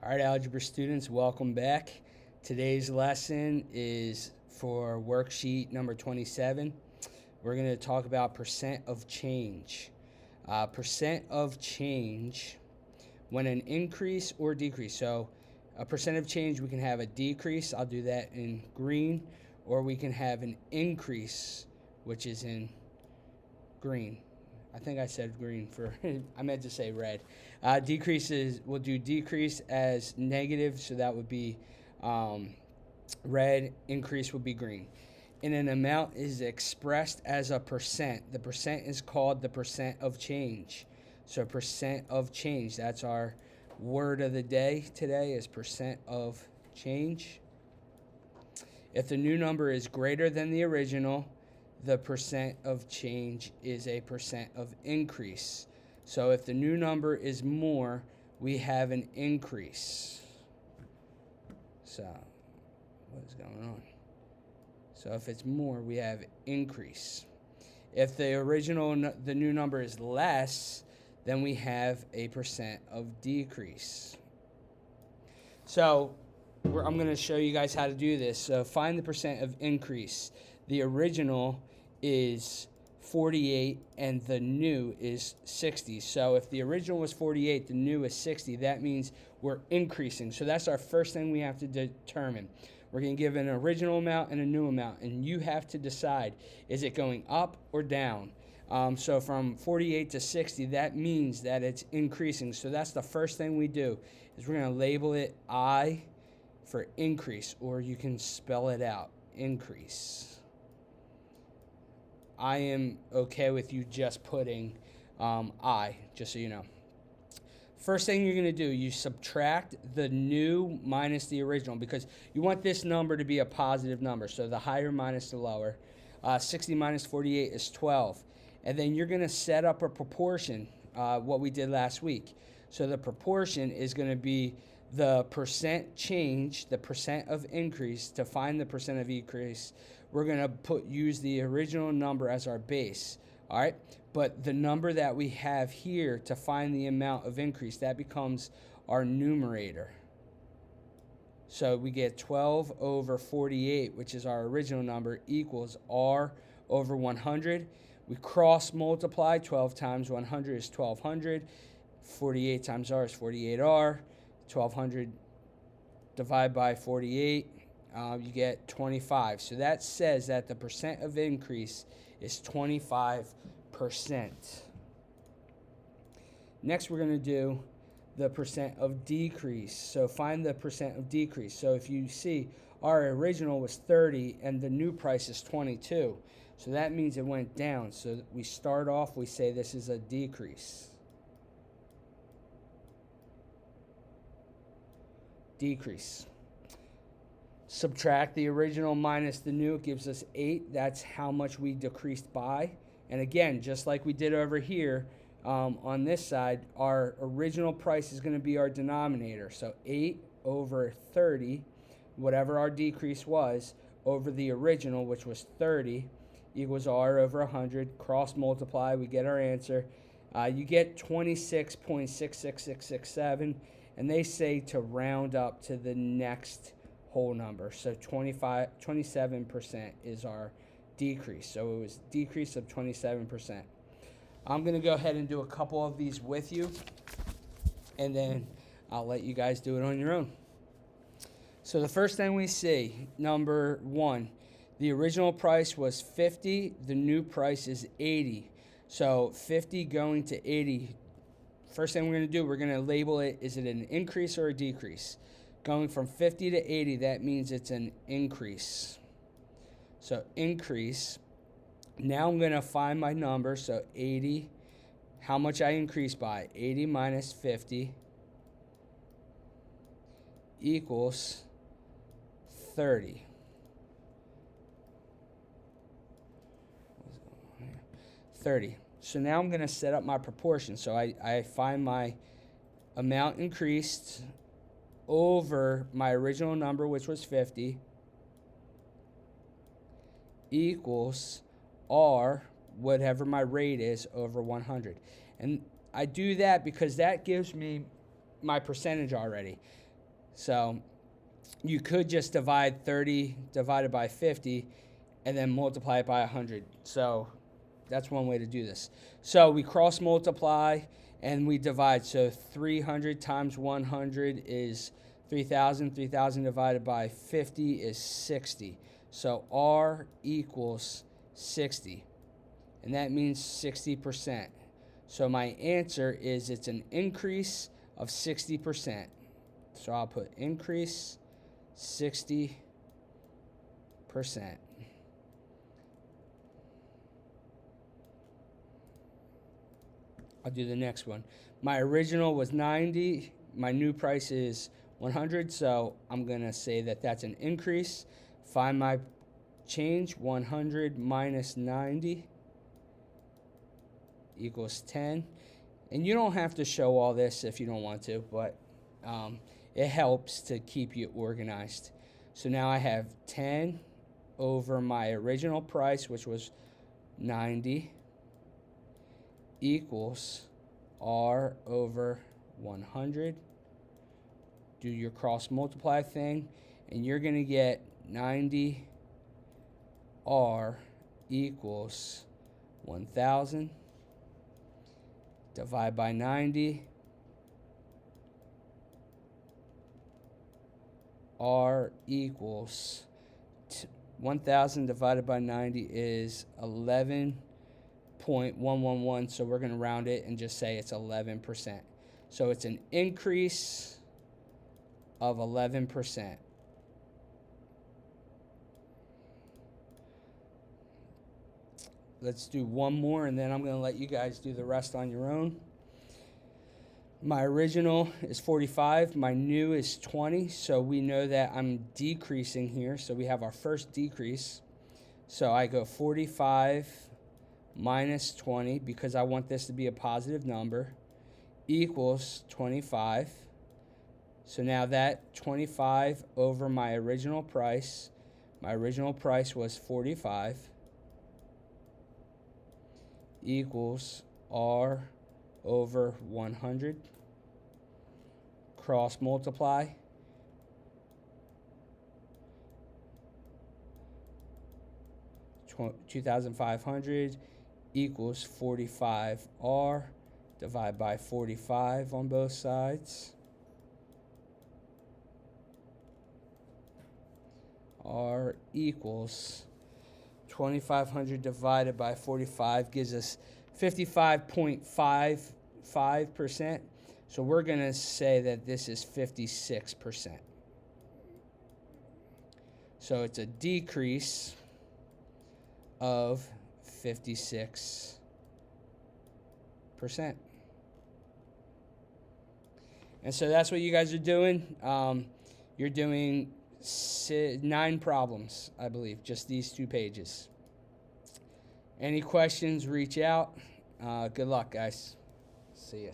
All right, algebra students, welcome back. Today's lesson is for worksheet number 27. We're going to talk about percent of change. Percent of change when an increase or decrease. So a percent of change, we can have a decrease. I'll do that in green. Or we can have an increase, which is in green. I think I said green I meant to say red. Decreases, we'll do decrease as negative, so that would be red. Increase would be green. And an amount is expressed as a percent. The percent is called the percent of change. So percent of change, that's our word of the day today, is percent of change. If the new number is greater than the original, the percent of change is a percent of increase. So if the new number is more, we have an increase. So what is going on? So if it's more, we have increase. If the new number is less, then we have a percent of decrease. So I'm going to show you guys how to do this. So find the percent of increase. The original is 48 and the new is 60. So if the original was 48, the new is 60, that means we're increasing. So that's our first thing we have to determine. We're going to give an original amount and a new amount, and you have to decide, is it going up or down? So from 48 to 60, that means that it's increasing. So that's the first thing we do, is we're going to label it I for increase, or you can spell it out, increase. I am okay with you just putting I, just so you know. First thing you're going to do, you subtract the new minus the original, because you want this number to be a positive number. So the higher minus the lower. 60 minus 48 is 12. And then you're going to set up a proportion, what we did last week. So the proportion is going to be the percent change, the percent of increase. To find the percent of increase, we're going to use the original number as our base. All right, but the number that we have here to find the amount of increase, that becomes our numerator. So we get 12 over 48, which is our original number, equals R over 100. We cross multiply. 12 times 100 is 1200. 48 times R is 48R. 1200 divided by 48, you get 25. So that says that the percent of increase is 25%. Next, we're going to do the percent of decrease. So find the percent of decrease. So if you see, our original was 30 and the new price is 22. So that means it went down. So we start off, we say this is a decrease. Decrease. Subtract the original minus the new, it gives us 8. That's how much we decreased by. And again, just like we did over here, on this side, our original price is going to be our denominator. So 8 over 30, whatever our decrease was, over the original, which was 30, equals R over 100. Cross multiply, we get our answer. You get 26.66667. And they say to round up to the next whole number. So 27% is our decrease. So it was a decrease of 27%. I'm going to go ahead and do a couple of these with you, and then I'll let you guys do it on your own. So the first thing we see, number 1, the original price was 50. The new price is 80. So 50 going to 80. First thing we're going to do, we're going to label it, is it an increase or a decrease? Going from 50 to 80, that means it's an increase. So increase. Now I'm going to find my number. So 80, how much I increased by? 80 minus 50 equals 30. What's going on here? 30. So now I'm going to set up my proportion. So I find my amount increased over my original number, which was 50, equals R, whatever my rate is, over 100. And I do that because that gives me my percentage already. So you could just divide 30 divided by 50 and then multiply it by 100. So that's one way to do this. So we cross multiply and we divide. So 300 times 100 is 3,000. 3,000 divided by 50 is 60. So R equals 60. And that means 60%. So my answer is it's an increase of 60%. So I'll put increase 60%. I'll do the next one. My original was 90. My new price is 100. So I'm going to say that that's an increase. Find my change. 100 minus 90 equals 10. And you don't have to show all this if you don't want to, but it helps to keep you organized. So now I have 10 over my original price, which was 90, equals R over 100. Do your cross multiply thing, and you're going to get 90 R equals 1,000. Divide by 90. R equals 1,000 divided by 90 is 11.111. So we're going to round it and just say it's 11%. So it's an increase of 11%. Let's do one more, and then I'm going to let you guys do the rest on your own. My original is 45. My new is 20. So we know that I'm decreasing here. So we have our first decrease. So I go 45 minus 20, because I want this to be a positive number, equals 25. So now that 25 over my original price was 45, equals R over 100. Cross multiply. 2,500 equals 45 R. Divide by 45 on both sides. R equals 2,500 divided by 45 gives us 55.55%. So we're going to say that this is 56%. So it's a decrease of 56%. And so that's what you guys are doing. You're doing 9 problems, I believe, just these 2 pages. Any questions, reach out. Good luck, guys. See you.